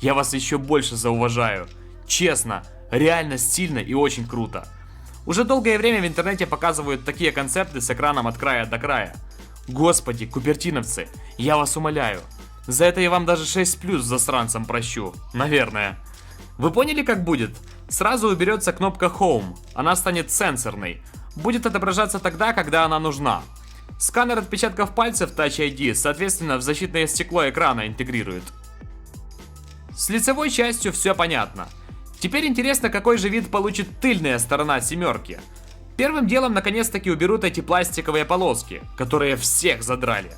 я вас еще больше зауважаю. Честно, реально стильно и очень круто. Уже долгое время в интернете показывают такие концепты с экраном от края до края. Господи, купертиновцы, я вас умоляю. За это я вам даже 6+ засранцам прощу. Наверное. Вы поняли, как будет? Сразу уберется кнопка Home. Она станет сенсорной. Будет отображаться тогда, когда она нужна. Сканер отпечатков пальцев Touch ID, соответственно, в защитное стекло экрана интегрирует. С лицевой частью все понятно. Теперь интересно, какой же вид получит тыльная сторона семерки. Первым делом наконец-таки уберут эти пластиковые полоски, которые всех задрали.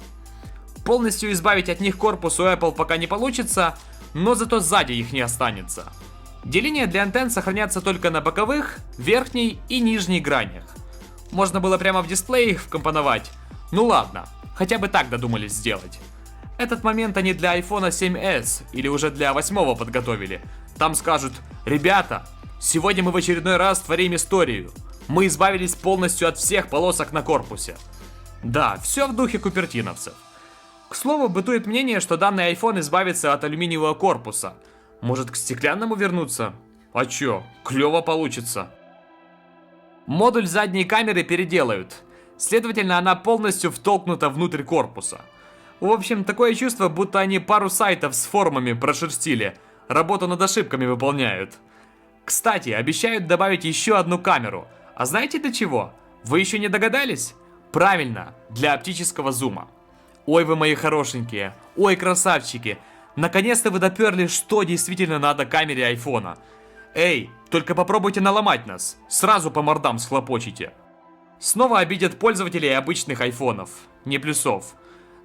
Полностью избавить от них корпус у Apple пока не получится, но зато сзади их не останется. Деления для антенн сохранятся только на боковых, верхней и нижней гранях. Можно было прямо в дисплее их вкомпоновать. Ну ладно, хотя бы так додумались сделать. Этот момент они для iPhone 7s или уже для 8 подготовили. Там скажут: ребята, сегодня мы в очередной раз творим историю. Мы избавились полностью от всех полосок на корпусе. Да, все в духе купертиновцев. К слову, бытует мнение, что данный iPhone избавится от алюминиевого корпуса. Может, к стеклянному вернуться? А чё, клево получится. Модуль задней камеры переделают. Следовательно, она полностью втолкнута внутрь корпуса. В общем, такое чувство, будто они пару сайтов с формами прошерстили. Работу над ошибками выполняют. Кстати, обещают добавить еще одну камеру. А знаете для чего? Вы еще не догадались? Правильно, для оптического зума. Ой, вы мои хорошенькие. Ой, красавчики. Наконец-то вы доперли, что действительно надо камере айфона. Эй, только попробуйте наломать нас. Сразу по мордам схлопочите. Снова обидят пользователей обычных айфонов. Не плюсов.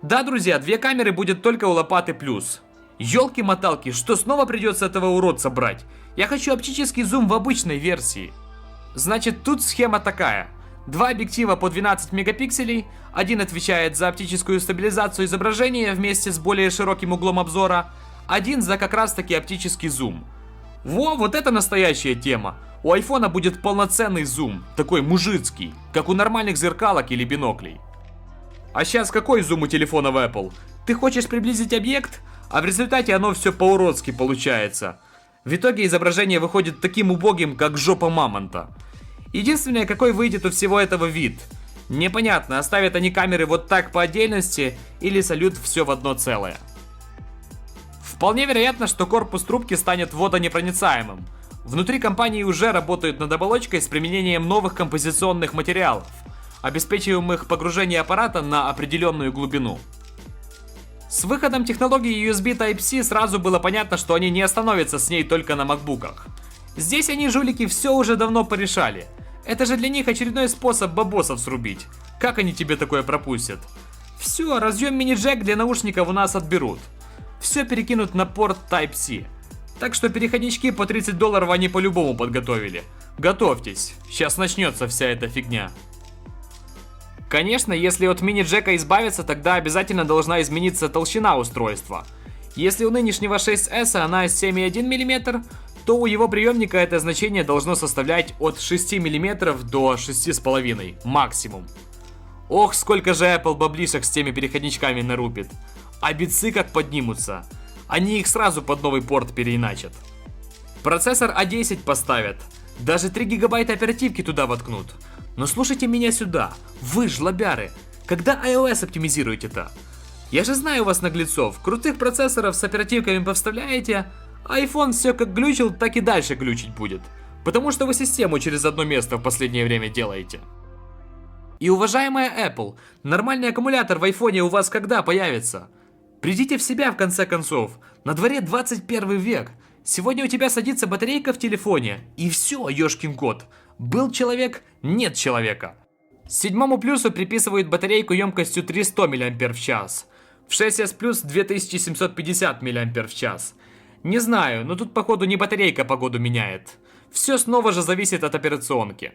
Да, друзья, 2 камеры будет только у лопаты плюс. Ёлки-моталки, что снова придется этого уродца брать? Я хочу оптический зум в обычной версии. Значит, тут схема такая. 2 объектива по 12 мегапикселей, один отвечает за оптическую стабилизацию изображения вместе с более широким углом обзора, один за как раз таки оптический зум. Во, вот это настоящая тема. У айфона будет полноценный зум, такой мужицкий, как у нормальных зеркалок или биноклей. А сейчас какой зум у телефона в Apple? Ты хочешь приблизить объект, а в результате оно все по-уродски получается. В итоге изображение выходит таким убогим, как жопа мамонта. Единственное, какой выйдет у всего этого вид. Непонятно, оставят они камеры вот так по отдельности или сольют все в одно целое. Вполне вероятно, что корпус трубки станет водонепроницаемым. Внутри компании уже работают над оболочкой с применением новых композиционных материалов, обеспечиваемых погружение аппарата на определенную глубину. С выходом технологии USB Type-C сразу было понятно, что они не остановятся с ней только на макбуках. Здесь они, жулики, все уже давно порешали. Это же для них очередной способ бабосов срубить. Как они тебе такое пропустят? Все, разъем мини-джек для наушников у нас отберут. Все перекинут на порт Type-C. Так что переходнички по $30 они по-любому подготовили. Готовьтесь, сейчас начнется вся эта фигня. Конечно, если от мини-джека избавиться, тогда обязательно должна измениться толщина устройства. Если у нынешнего 6s она 7,1 мм, то у его приемника это значение должно составлять от 6 мм до 6,5 максимум. Ох, сколько же Apple баблишек с теми переходничками нарубит. А битсы как поднимутся. Они их сразу под новый порт переиначат. Процессор A10 поставят. Даже 3 гигабайта оперативки туда воткнут. Но слушайте меня сюда, вы жлобяры. Когда iOS оптимизируете-то? Я же знаю вас, наглецов. Крутых процессоров с оперативками поставляете, а iPhone все как глючил, так и дальше глючить будет. Потому что вы систему через одно место в последнее время делаете. И уважаемая Apple, нормальный аккумулятор в iPhone у вас когда появится? Придите в себя в конце концов. На дворе 21 век. Сегодня у тебя садится батарейка в телефоне, и все, ёшкин кот. Был человек, нет человека. 7 плюсу приписывают батарейку емкостью 300 мАч. В 6s Plus 2750 мАч. Не знаю, но тут походу не батарейка погоду меняет. Все снова же зависит от операционки.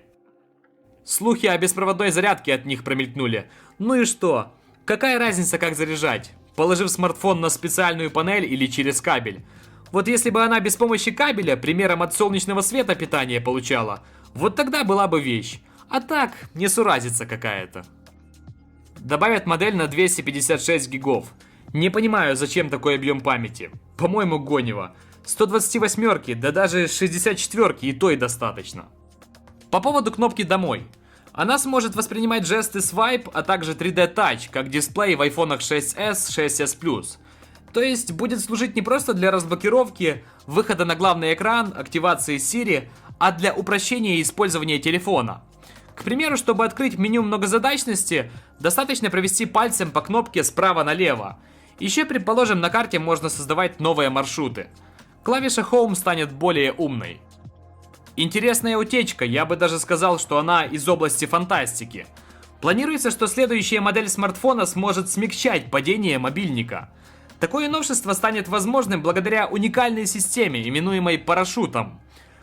Слухи о беспроводной зарядке от них промелькнули. Ну и что? Какая разница, как заряжать? Положив смартфон на специальную панель или через кабель? Вот если бы она без помощи кабеля, примером от солнечного света питание получала, вот тогда была бы вещь. А так, несуразица какая-то. Добавят модель на 256 гигов. Не понимаю, зачем такой объем памяти. По-моему, гонево. 128-ки, да даже 64-ки и то и достаточно. По поводу кнопки «Домой». Она сможет воспринимать жесты Swipe, а также 3D Touch, как дисплей в iPhone 6s, 6s Plus. То есть будет служить не просто для разблокировки, выхода на главный экран, активации Siri, а для упрощения использования телефона. К примеру, чтобы открыть меню многозадачности, достаточно провести пальцем по кнопке справа налево. Еще, предположим, на карте можно создавать новые маршруты. Клавиша Home станет более умной. Интересная утечка, я бы даже сказал, что она из области фантастики. Планируется, что следующая модель смартфона сможет смягчать падение мобильника. Такое новшество станет возможным благодаря уникальной системе, именуемой парашютом,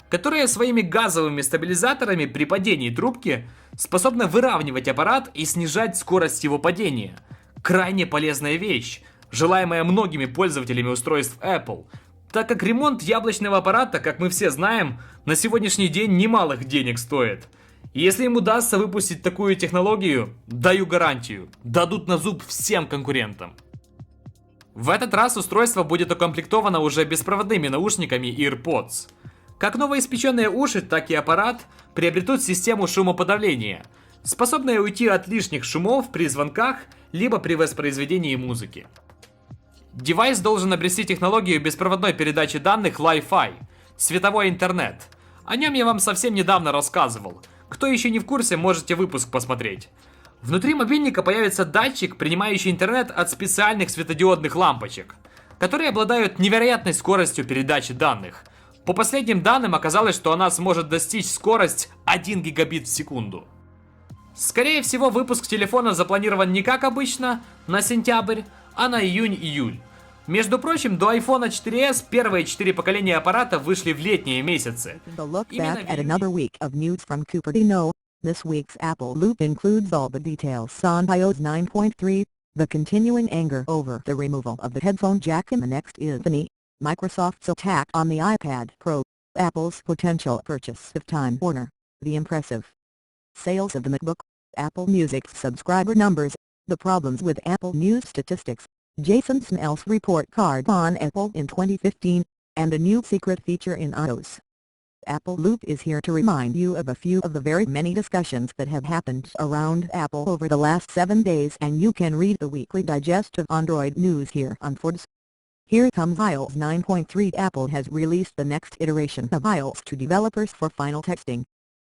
которая своими газовыми стабилизаторами при падении трубки способна выравнивать аппарат и снижать скорость его падения. Крайне полезная вещь, желаемая многими пользователями устройств Apple, так как ремонт яблочного аппарата, как мы все знаем, на сегодняшний день немалых денег стоит. И если им удастся выпустить такую технологию, даю гарантию, дадут на зуб всем конкурентам. В этот раз устройство будет укомплектовано уже беспроводными наушниками AirPods. Как новоиспеченные уши, так и аппарат приобретут систему шумоподавления, способная уйти от лишних шумов при звонках, либо при воспроизведении музыки. Девайс должен обрести технологию беспроводной передачи данных Wi-Fi, световой интернет. О нем я вам совсем недавно рассказывал. Кто еще не в курсе, можете выпуск посмотреть. Внутри мобильника появится датчик, принимающий интернет от специальных светодиодных лампочек, которые обладают невероятной скоростью передачи данных. По последним данным оказалось, что она сможет достичь скорость 1 гигабит в секунду. Скорее всего, выпуск телефона запланирован не как обычно, на сентябрь, а на июнь-июль. Между прочим, до iPhone 4s первые 4 поколения аппарата вышли в летние месяцы. This week's Apple Loop includes all the details on iOS 9.3, the continuing anger over the removal of the headphone jack in the next epiphany, Microsoft's attack on the iPad Pro, Apple's potential purchase of Time Warner, the impressive sales of the MacBook, Apple Music's subscriber numbers, the problems with Apple News statistics, Jason Snell's report card on Apple in 2015, and a new secret feature in iOS. Apple Loop is here to remind you of a few of the very many discussions that have happened around Apple over the last 7 days, and you can read the weekly digest of Android news here on Forbes. Here comes iOS 9.3. Apple has released the next iteration of iOS to developers for final testing,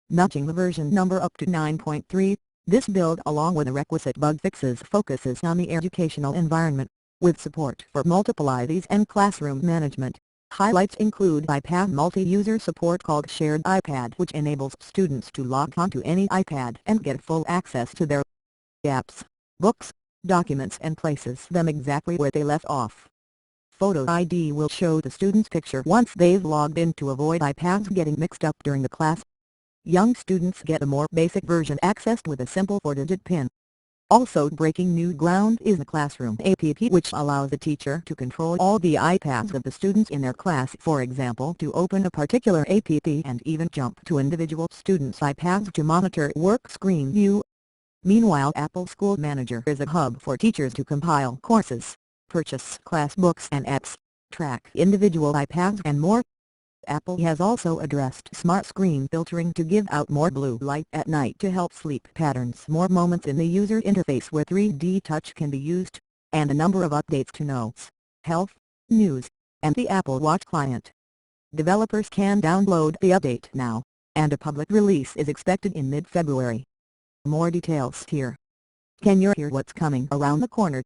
nudging the version number up to 9.3. This build, along with the requisite bug fixes, focuses on the educational environment, with support for multiple IDs and classroom management. Highlights include iPad multi-user support called Shared iPad, which enables students to log onto any iPad and get full access to their apps, books, documents, and places them exactly where they left off. Photo ID will show the student's picture once they've logged in to avoid iPads getting mixed up during the class. Young students get a more basic version accessed with a simple 4-digit PIN. Also breaking new ground is the Classroom app, which allows the teacher to control all the iPads of the students in their class, for example to open a particular app and even jump to individual students' iPads to monitor work screen view. Meanwhile, Apple School Manager is a hub for teachers to compile courses, purchase class books and apps, track individual iPads and more. Apple has also addressed smart screen filtering to give out more blue light at night to help sleep patterns, more moments in the user interface where 3D touch can be used, and a number of updates to Notes, Health, News, and the Apple Watch client. Developers can download the update now, and a public release is expected in mid-February. More details here. Can you hear what's coming around the corner?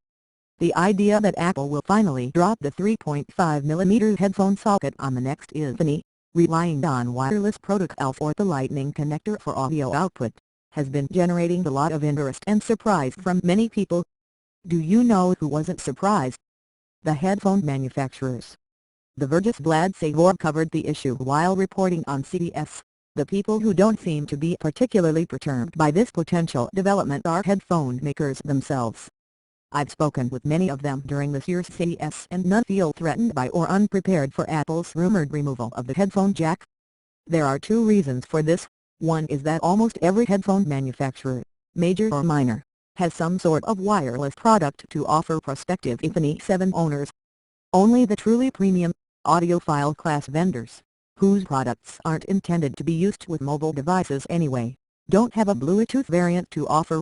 The idea that Apple will finally drop the 3.5mm headphone socket on the next epiphany, relying on wireless protocol or the Lightning connector for audio output, has been generating a lot of interest and surprise from many people. Do you know who wasn't surprised? The headphone manufacturers. The Verge's Vlad Savor covered the issue while reporting on CES. The people who don't seem to be particularly perturbed by this potential development are headphone makers themselves. I've spoken with many of them during this year's CES, and none feel threatened by or unprepared for Apple's rumored removal of the headphone jack. There are two reasons for this. One is that almost every headphone manufacturer, major or minor, has some sort of wireless product to offer prospective Epiphany 7 owners. Only the truly premium, audiophile class vendors, whose products aren't intended to be used with mobile devices anyway, don't have a Bluetooth variant to offer.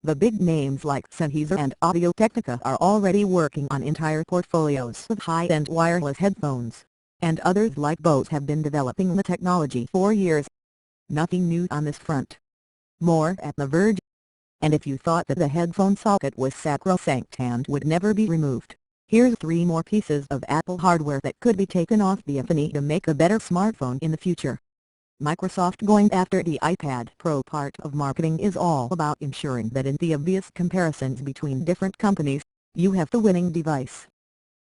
The big names like Sennheiser and Audio-Technica are already working on entire portfolios of high-end wireless headphones, and others like Bose have been developing the technology for years. Nothing new on this front. More at The Verge. And if you thought that the headphone socket was sacrosanct and would never be removed, here's 3 more pieces of Apple hardware that could be taken off the Infinity to make a better smartphone in the future. Microsoft going after the iPad Pro. Part of marketing is all about ensuring that in the obvious comparisons between different companies, you have the winning device.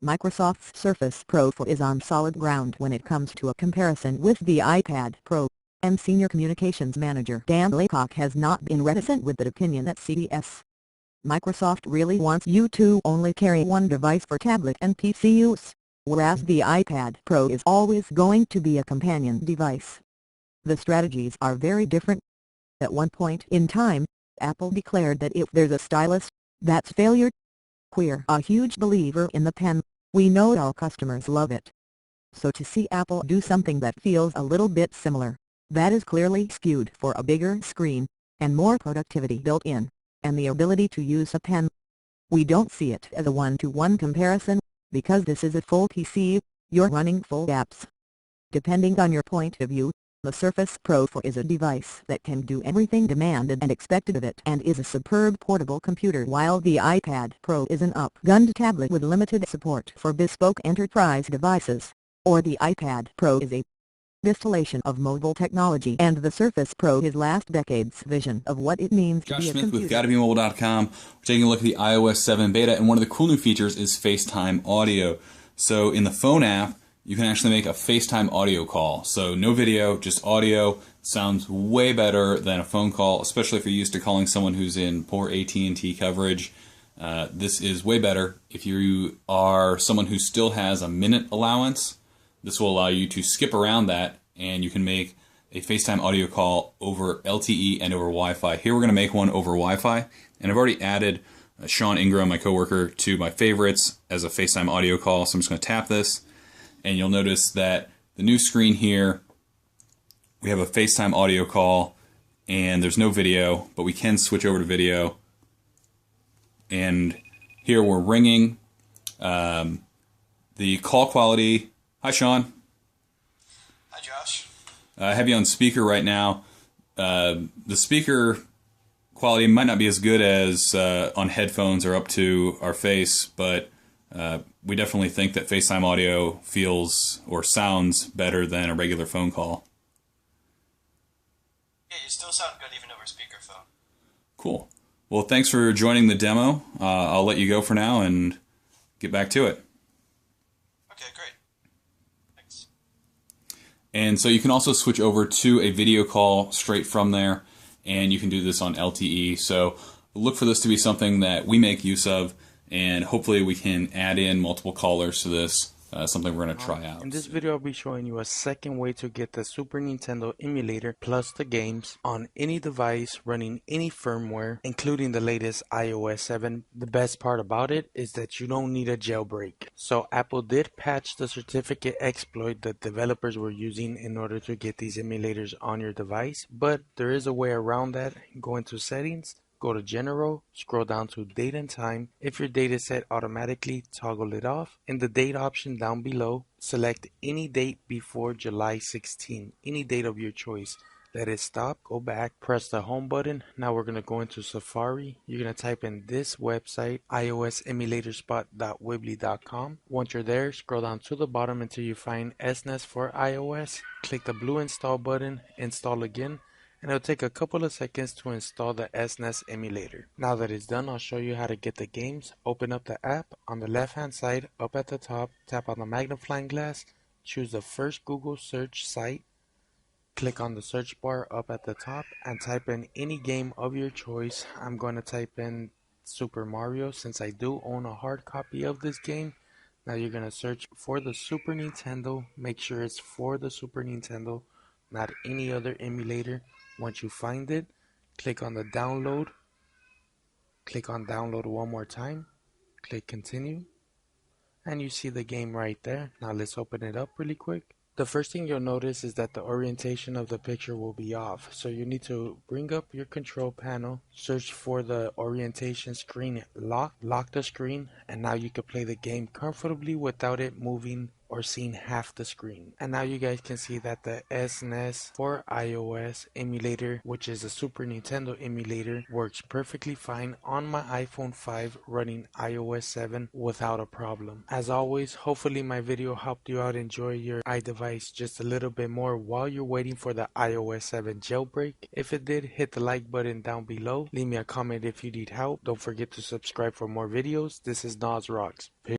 Microsoft's Surface Pro 4 is on solid ground when it comes to a comparison with the iPad Pro, and Senior Communications Manager Dan Laycock has not been reticent with that opinion at CES. Microsoft really wants you to only carry one device for tablet and PC use, whereas the iPad Pro is always going to be a companion device. The strategies are very different. At one point in time, Apple declared that if there's a stylus, that's failure. We're a huge believer in the pen, we know our customers love it. So to see Apple do something that feels a little bit similar, that is clearly skewed for a bigger screen, and more productivity built in, and the ability to use a pen. We don't see it as a one-to-one comparison, because this is a full PC, you're running full apps. Depending on your point of view, the Surface Pro 4 is a device that can do everything demanded and expected of it and is a superb portable computer, while the iPad Pro is an up-gunned tablet with limited support for bespoke enterprise devices, or the iPad Pro is a distillation of mobile technology, and the Surface Pro is last decade's vision of what it means to be a Josh Smith with computer. GottaBeMobile.com. We're taking a look at the iOS 7 beta, and one of the cool new features is FaceTime audio. So in the phone app, you can actually make a FaceTime audio call. So no video, just audio. Sounds way better than a phone call, especially if you're used to calling someone who's in poor AT&T coverage. This is way better. If you are someone who still has a minute allowance, this will allow you to skip around that, and you can make a FaceTime audio call over LTE and over Wi-Fi. Here we're going to make one over Wi-Fi, and I've already added Sean Ingram, my coworker, to my favorites as a FaceTime audio call. So I'm just going to tap this, and you'll notice that the new screen here, we have a FaceTime audio call, and there's no video, but we can switch over to video. And here we're ringing. The call quality. Hi, Sean. Hi, Josh. I have you on speaker right now. The speaker quality might not be as good as on headphones or up to our face, but we definitely think that FaceTime audio feels or sounds better than a regular phone call. Yeah, you still sound good even over speakerphone. Cool. Well, thanks for joining the demo. I'll let you go for now and get back to it. Okay, great. Thanks. And so you can also switch over to a video call straight from there, and you can do this on LTE. So look for this to be something that we make use of, and hopefully we can add in multiple callers to this, something we're going to try out. In this video, I'll be showing you a second way to get the Super Nintendo emulator plus the games on any device running any firmware, including the latest iOS 7. The best part about it is that you don't need a jailbreak. So Apple did patch the certificate exploit that developers were using in order to get these emulators on your device, but there is a way around that. Go into settings, go to General, scroll down to Date and Time. If your date is set automatically, toggle it off. In the date option down below, select any date before July 16, any date of your choice. Let it stop, go back, press the home button. Now we're going to go into Safari. You're going to type in this website, iosemulatorspot.weebly.com. Once you're there, scroll down to the bottom until you find SNES for iOS. Click the blue install button, install again, and it'll take a couple of seconds to install the SNES emulator. Now that it's done, I'll show you how to get the games. Open up the app. On the left hand side, up at the top, tap on the magnifying glass, choose the first Google search site, click on the search bar up at the top, and type in any game of your choice. I'm going to type in Super Mario since I do own a hard copy of this game. Now you're going to search for the Super Nintendo. Make sure it's for the Super Nintendo, not any other emulator. Once you find it, click on the download. Click on download one more time. Click continue. And you see the game right there. Now let's open it up really quick. The first thing you'll notice is that the orientation of the picture will be off. So you need to bring up your control panel, search for the orientation screen lock the screen, and now you can play the game comfortably without it moving or seeing half the screen. And now you guys can see that the SNES for iOS emulator, which is a Super Nintendo emulator, works perfectly fine on my iPhone 5 running iOS 7 without a problem. As always, hopefully my video helped you out enjoy your iDevice just a little bit more while you're waiting for the iOS 7 jailbreak. If it did, hit the like button down below. Leave me a comment if you need help. Don't forget to subscribe for more videos. This is Nas Rocks. Peace.